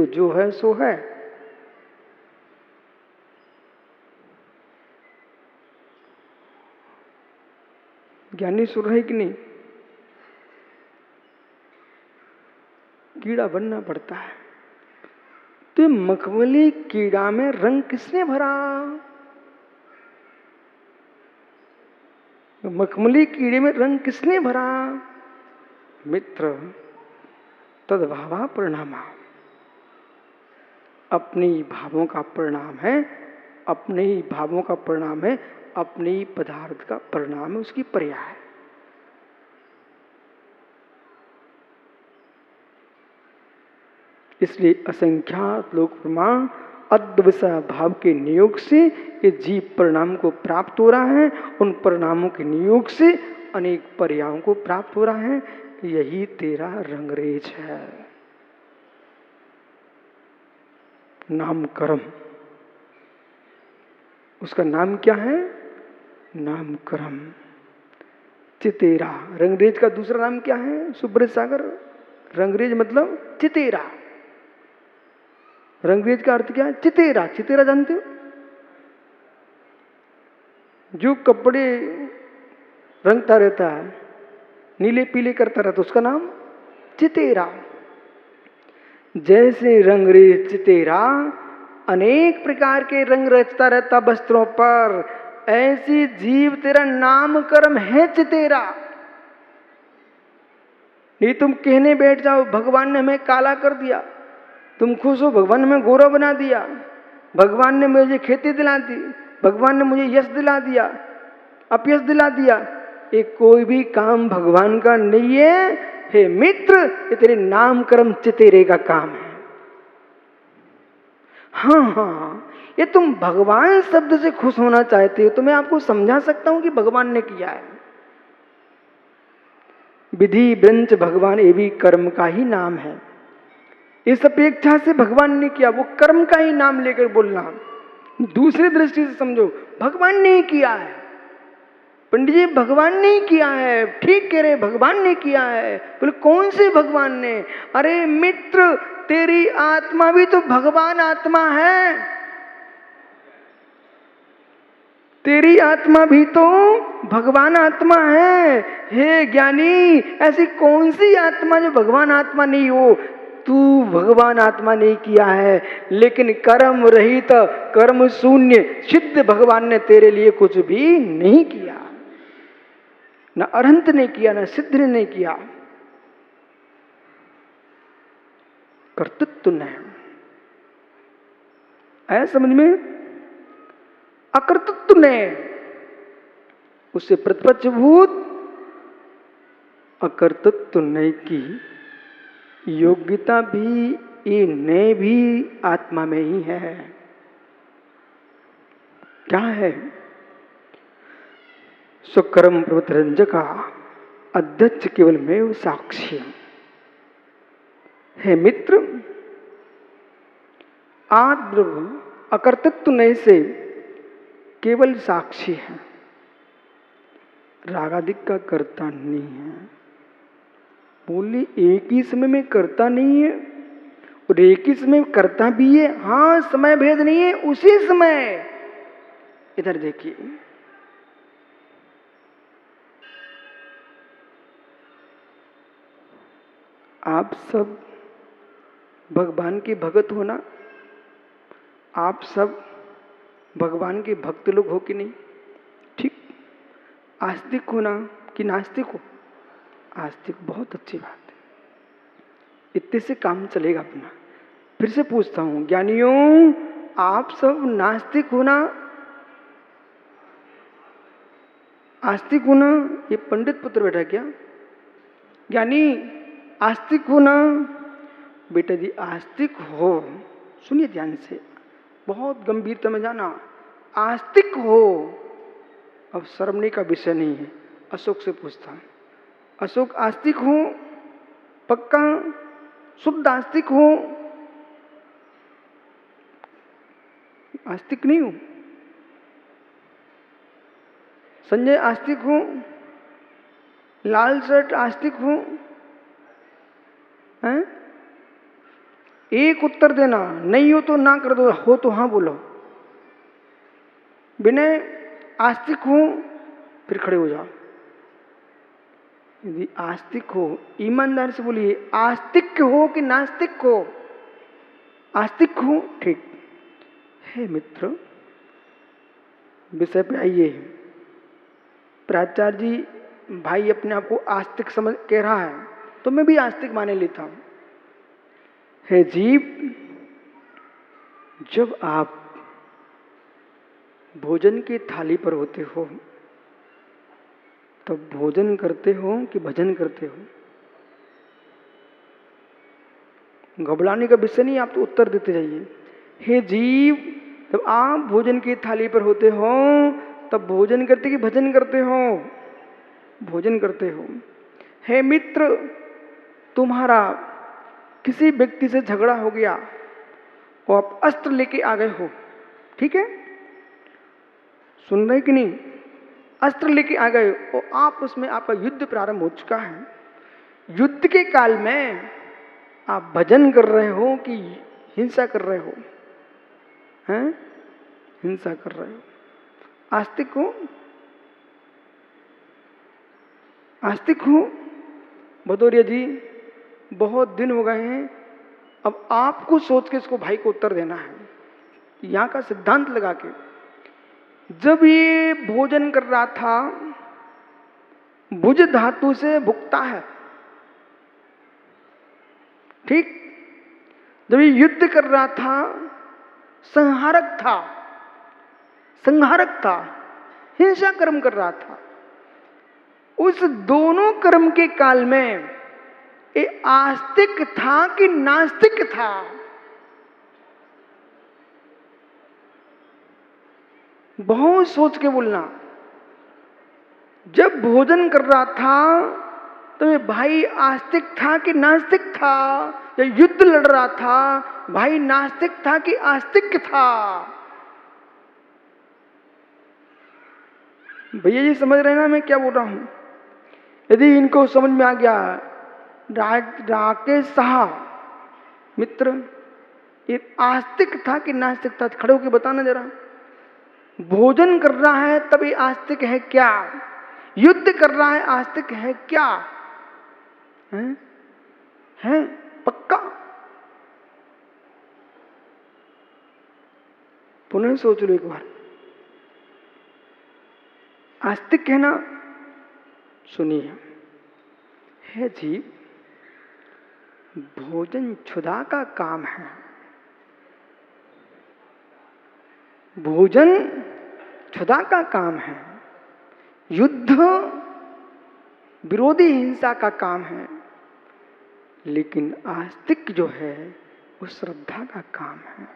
लो, जो है सो है। ज्ञानी सुन रहे कि नहीं? कीड़ा बनना पड़ता है। तो मखमली कीड़ा में रंग किसने भरा? मखमली कीड़े में रंग किसने भरा? मित्र, तद्भावा परिणामा, अपने ही भावों का परिणाम है, अपने ही भावों का परिणाम है, अपने ही पदार्थ का परिणाम है, उसकी पर्याय है। इसलिए असंख्यात लोक प्रमाण अद्विषय भाव के नियोग से ये जीव परिणाम को प्राप्त हो रहा है, उन परिणामों के नियोग से अनेक पर्यायों को प्राप्त हो रहा है। यही तेरा रंगरेज है, नाम कर्म। उसका नाम क्या है? नाम कर्म। चितेरा, रंगरेज का दूसरा नाम क्या है? सुब्रत सागर, रंगरेज मतलब चितेरा। रंगरेज का अर्थ क्या है? चितेरा। चितेरा जानते हो? जो कपड़े रंगता रहता है, नीले पीले करता रहता, उसका नाम चितेरा। जैसे रंगरेज चितेरा अनेक प्रकार के रंग रचता रहता वस्त्रों पर, ऐसी जीव तेरा नाम कर्म है चितेरा। नहीं तुम कहने बैठ जाओ भगवान ने हमें काला कर दिया, तुम खुश हो भगवान ने हमें गोरा बना दिया, भगवान ने मुझे खेती दिला दी, भगवान ने मुझे यश दिला दिया, अपयश दिला दिया। ये कोई भी काम भगवान का नहीं है हे मित्र, ये तेरे नाम कर्म चितेरे का काम है। हाँ, ये तुम भगवान शब्द से खुश होना चाहते हो तो मैं आपको समझा सकता हूं कि भगवान ने किया है। विधि ब्रंच भगवान ये भी कर्म का ही नाम है। इस अपेक्षा से भगवान ने किया, वो कर्म का ही नाम लेकर बोलना। दूसरी दृष्टि से समझो, भगवान ने किया है। पंडित जी भगवान ने किया है, ठीक कह रहे, भगवान ने किया है। बोले कौन से भगवान ने? अरे मित्र, तेरी आत्मा भी तो भगवान आत्मा है। तेरी आत्मा भी तो भगवान आत्मा है। हे ज्ञानी, ऐसी कौन सी आत्मा जो भगवान आत्मा नहीं हो? तू भगवान आत्मा नहीं किया है, लेकिन कर्म रहित, कर्म शून्य सिद्ध भगवान ने तेरे लिए कुछ भी नहीं किया। न अरहंत ने किया, न सिद्ध ने नहीं किया। कर्तृत्व ने आया समझ में? अकर्तृत्व ने, उससे प्रतिपक्षभूत अकर्तृत्व ने की योग्यता भी ये ने भी आत्मा में ही है। क्या है? स्वकर्म प्रवृत्तिरंजका अध्यक्ष केवल में साक्षी है। मित्र, आद्रव अकर्तृत्व नय से केवल साक्षी है, रागादिक का कर्ता नहीं है। बोली एक ही समय में करता नहीं है और एक ही समय में करता भी है। हाँ, समय भेद नहीं है, उसी समय। इधर देखिए, आप सब भगवान के भगत हो ना? आप सब भगवान के भक्त लोग हो कि नहीं? ठीक। आस्तिक हो ना कि नास्तिक हो? आस्तिक, बहुत अच्छी बात है, इतने से काम चलेगा अपना। फिर से पूछता हूं, ज्ञानियों आप सब नास्तिक हो ना? आस्तिक हो ना? ये पंडित पुत्र बैठा क्या? ज्ञानी आस्तिक हो ना? बेटा जी आस्तिक हो, सुनिए ध्यान से, बहुत गंभीरता में जाना। आस्तिक हो, अब शर्मने का विषय नहीं है। अशोक से पूछता, अशोक आस्तिक हो? पक्का शुद्ध आस्तिक हो? आस्तिक नहीं हो? संजय आस्तिक हो? लाल शर्ट आस्तिक हो? हैं? एक उत्तर देना, नहीं हो तो ना कर दो, हो तो हाँ बोलो। विनय आस्तिक हूं, फिर खड़े हो जाओ। यदि आस्तिक हो, ईमानदार से बोलिए, आस्तिक हो कि नास्तिक हो? आस्तिक हो, ठीक है मित्र। विषय पे आइए। प्राचार्य जी भाई अपने आप को आस्तिक समझ कह रहा है, तो मैं भी आस्तिक माने लेता हूं। है जीव, जब आप भोजन की थाली पर होते हो तब भोजन करते हो कि भजन करते हो? घबराने का विषय नहीं, आप तो उत्तर देते जाइए। हे जीव, जब आप भोजन की थाली पर होते हो तब भोजन करते कि भजन करते हो? भोजन करते हो। हे मित्र, तुम्हारा किसी व्यक्ति से झगड़ा हो गया और आप अस्त्र लेके आ गए हो, ठीक है? सुन रहे कि नहीं? अस्त्र लेके आ गए और आप उसमें आपका युद्ध प्रारंभ हो चुका है। युद्ध के काल में आप भजन कर रहे हो कि हिंसा कर रहे हो? हैं? हिंसा कर रहे हो। आस्तिक हो? आस्तिक हो? भदौरिया जी, बहुत दिन हो गए हैं, अब आपको सोच के इसको भाई को उत्तर देना है, यहां का सिद्धांत लगा के। जब ये भोजन कर रहा था, भुज धातु से भुगता है, ठीक? जब ये युद्ध कर रहा था, संहारक था, संहारक था, हिंसा कर्म कर रहा था। उस दोनों कर्म के काल में ये आस्तिक था कि नास्तिक था? बहुत सोच के बोलना। जब भोजन कर रहा था तो ये भाई आस्तिक था कि नास्तिक था? या युद्ध लड़ रहा था, भाई नास्तिक था कि आस्तिक था? भैया जी समझ रहे हैं ना मैं क्या बोल रहा हूं? यदि इनको समझ में आ गया, राकेश साहब मित्र, ये आस्तिक था कि नास्तिक था? खड़े होकर बताना जरा। भोजन कर रहा है तब ये आस्तिक है क्या? युद्ध कर रहा है आस्तिक है क्या? हैं? पक्का? पुनः सोच लो एक बार। आस्तिक है ना? सुनिए, है जीव, भोजन क्षुधा का काम है। भोजन क्षुधा का काम है। युद्ध विरोधी हिंसा का काम है। लेकिन आस्तिक जो है वो श्रद्धा का काम है।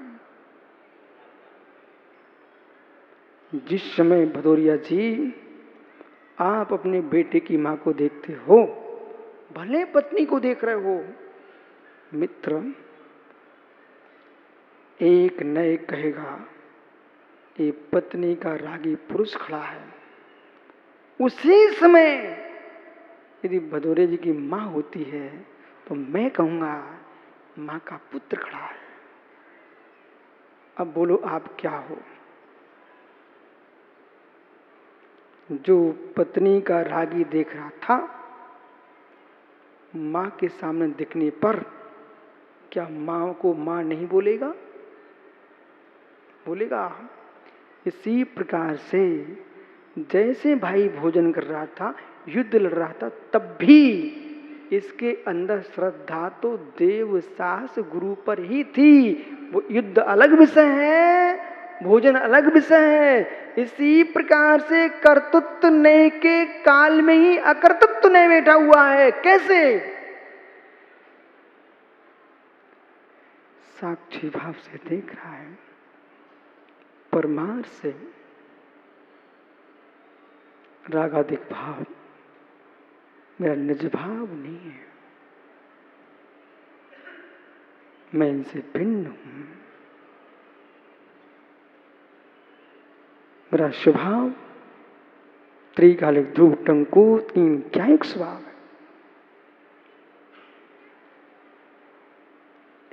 जिस समय भदौरिया जी आप अपने बेटे की मां को देखते हो, भले पत्नी को देख रहे हो, मित्र एक नए कहेगा ये पत्नी का रागी पुरुष खड़ा है। उसी समय यदि भदौरिया जी की मां होती है तो मैं कहूंगा मां का पुत्र खड़ा है। अब बोलो आप क्या हो? जो पत्नी का रागी देख रहा था, मां के सामने दिखने पर क्या मां को मां नहीं बोलेगा? बोलेगा। इसी प्रकार से जैसे भाई भोजन कर रहा था, युद्ध लड़ रहा था, तब भी इसके अंदर श्रद्धा तो देव साहस गुरु पर ही थी। वो युद्ध अलग विषय है, भोजन अलग विषय है। इसी प्रकार से कर्तृत्व ने के काल में ही अकर्तृत्व ने बैठा हुआ है। कैसे? साक्षी भाव से देख रहा है, परमार से रागाधिक भाव मेरा निज भाव नहीं है, मैं इनसे भिन्न हूं। मेरा स्वभाव त्रिकालिक ध्रुव टंको तीन क्या एक स्वभाव है।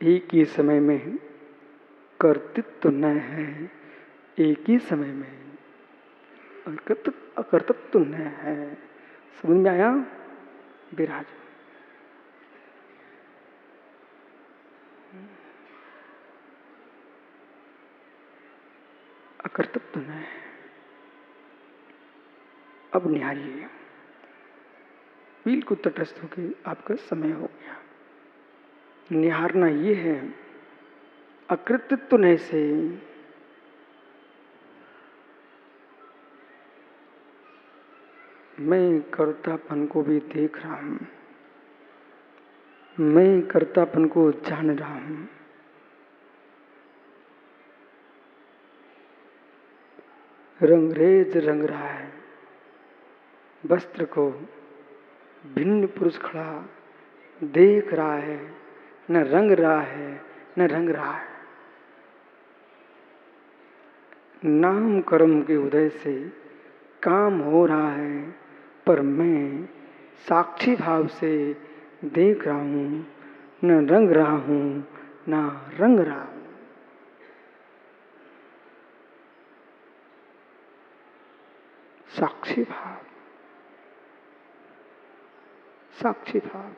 एक ही समय में कर्तृत्व न है, एक ही समय में अकर्तृत्व न है। समझ में आया? विराज अकर्तृत्व न है। अब निहारिए, बिल्कुल तटस्थ होके आपका समय हो गया। निहारना ये है, अकृतित्व नहीं से मैं कर्तापन को भी देख रहा हूं, मैं कर्तापन को जान रहा हूं। रंगरेज रंग रहा है, वस्त्र को भिन्न पुरुष खड़ा देख रहा है, न रंग रहा है न रंग रहा है। नाम कर्म के उदय से काम हो रहा है, पर मैं साक्षी भाव से देख रहा हूं, न रंग रहा हूं न रंग रहा हूं। साक्षी भाव, साक्षी भाव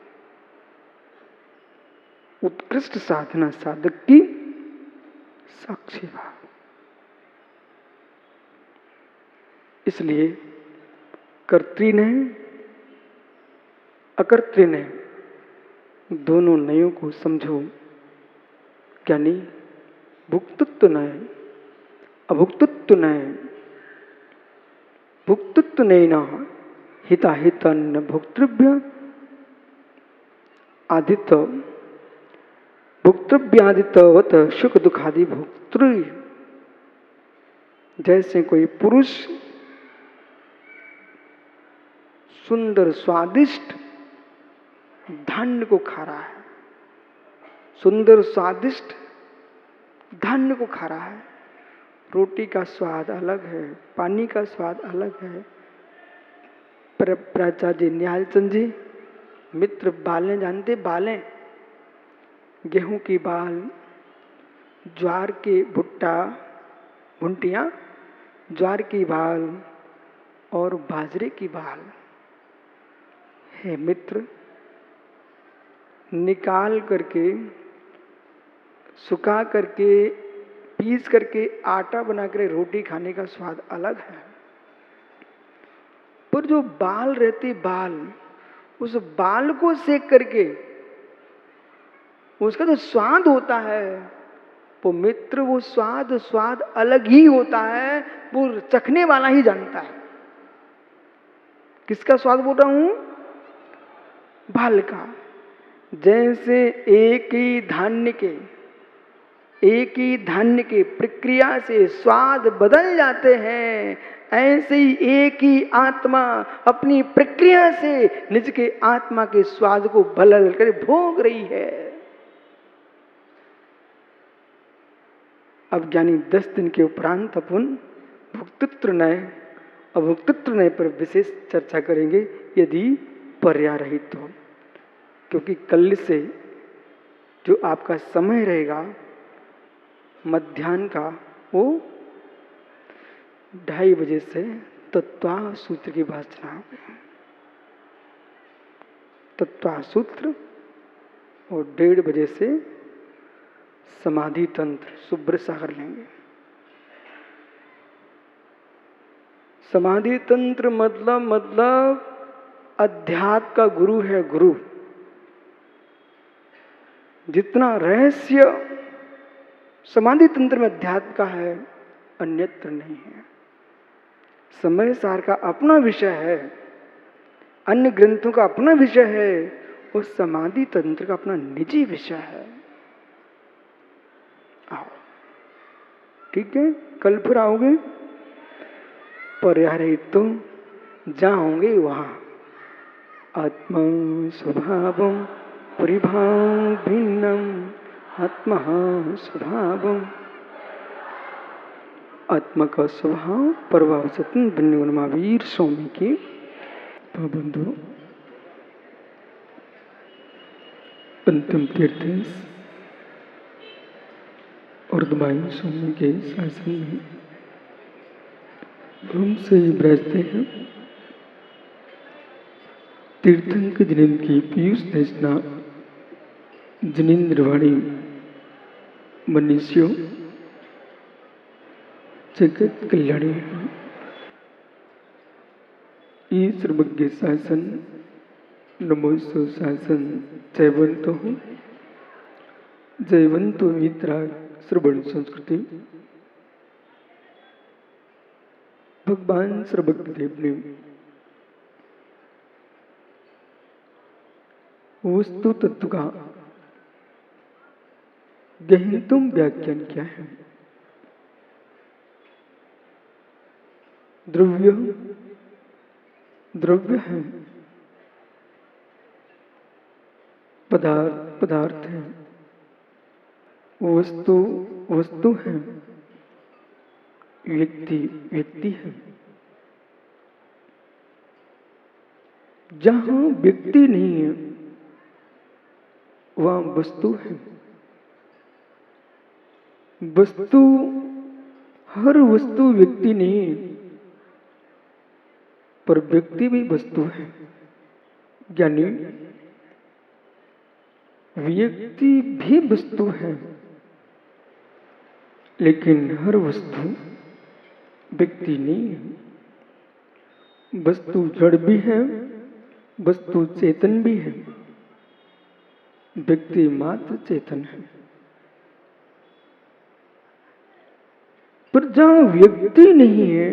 उत्कृष्ट साधना साधक की साक्षी भाव। इसलिए कर्त्री ने अकर्त्री ने दोनों नयों को समझो। यानी भुक्तत्व नय अभुक्तत्व नय, भुक्तत्व नैना हिताहितन्न भोक्तृभ्य आदित्य भुक्तृभ्यादितवत सुख दुखादि भोक्तृ। जैसे कोई पुरुष सुंदर स्वादिष्ट धान्य को खा रहा है, सुंदर स्वादिष्ट धान्य को खा रहा है। रोटी का स्वाद अलग है, पानी का स्वाद अलग है। प्राचार्य निहालचंद जी मित्र बालें जानते? बालें, गेहूं की बाल, ज्वार के भुट्टा भुंटियां, ज्वार की बाल और बाजरे की बाल। हे मित्र, निकाल करके सुखा करके पीस करके आटा बनाकर रोटी खाने का स्वाद अलग है, पर जो बाल रहती बाल, उस बाल को सेक करके उसका जो स्वाद होता है वो मित्र, वो स्वाद अलग ही होता है। वो चखने वाला ही जानता है। किसका स्वाद बोल रहा हूं? बाल का। जैसे एक ही धान्य के प्रक्रिया से स्वाद बदल जाते हैं, ऐसे ही एक ही आत्मा अपनी प्रक्रिया से निज के आत्मा के स्वाद को बदल कर भोग रही है। अब ज्ञानी 10 दिन के उपरांत अपन भुक्तृत्व नय अभुक्तृत्व नय पर विशेष चर्चा करेंगे, यदि पर्यारहित हो। क्योंकि कल से जो आपका समय रहेगा मध्याह्न का, वो 2:30 बजे से तत्व सूत्र की भाषा होगी। तत्व सूत्र और 1:30 बजे से समाधि तंत्र शुभ्र सागर लेंगे। समाधि तंत्र मतलब अध्यात्म का गुरु है। गुरु जितना रहस्य समाधि तंत्र में अध्यात्म का है, अन्यत्र नहीं है। समय सार का अपना विषय है, अन्य ग्रंथों का अपना विषय है, और समाधि तंत्र का अपना निजी विषय है। आओ, ठीक है? कल फिर आओगे? पर्यारहित तो जाओगे वहां। आत्मा स्वभावम परिभाव भिन्नम आत्मा स्वभावम। आत्मा का स्वभाव प्रभाव सत्य भिन्न महावीर स्वामी की बंधु अंतिम तीर्थ अर्धवायु स्वामी के शासन में हम से विराजते हैं तीर्थंक जिनेन्द्र की पीयूष दर्शना जिनेन्द्रवाणी मनुष्यों जगत कल्याणी ये सर्वज्ञ शासन नमोस्तु शासन जयवंतो मित्रा श्रवण संस्कृति। भगवान सर्वज्ञदेव ने वस्तु तत्व का गहनतम व्याख्यान किया है। द्रव्य द्रव्य है, पदार्थ पदार्थ है, वस्तु वस्तु है, व्यक्ति व्यक्ति है। जहां व्यक्ति नहीं है वहां वस्तु है। वस्तु हर वस्तु व्यक्ति नहीं है, पर व्यक्ति भी वस्तु है। यानी व्यक्ति भी वस्तु है, लेकिन हर वस्तु व्यक्ति नहीं है। वस्तु जड़ भी है, वस्तु चेतन भी है, व्यक्ति मात्र चेतन है। पर जहां व्यक्ति नहीं है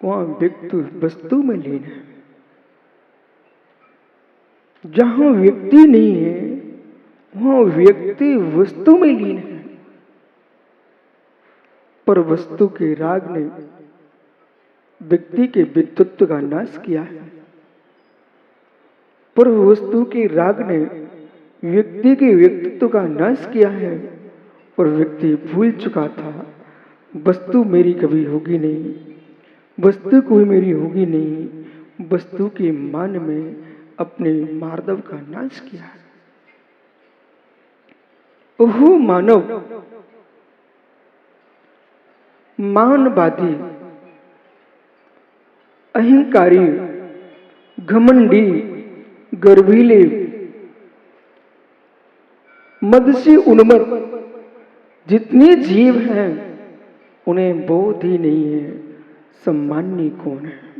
वहां व्यक्ति वस्तु में लीन है। जहां व्यक्ति नहीं है वहां व्यक्ति वस्तु में लीन है। पर वस्तु के राग ने व्यक्ति के व्यक्तित्व का नाश किया है। पर वस्तु के राग ने व्यक्ति के व्यक्तित्व का नाश किया है। और व्यक्ति भूल चुका था वस्तु मेरी कभी होगी नहीं, वस्तु कोई मेरी होगी नहीं। वस्तु के मान में अपने मार्दव का नाश किया है। ओहो मानव मानवादी, अहंकारी, घमंडी, गर्वीले, मद से उन्मत्त जितने जीव हैं उन्हें बोध ही नहीं है सम्माननीय कौन है।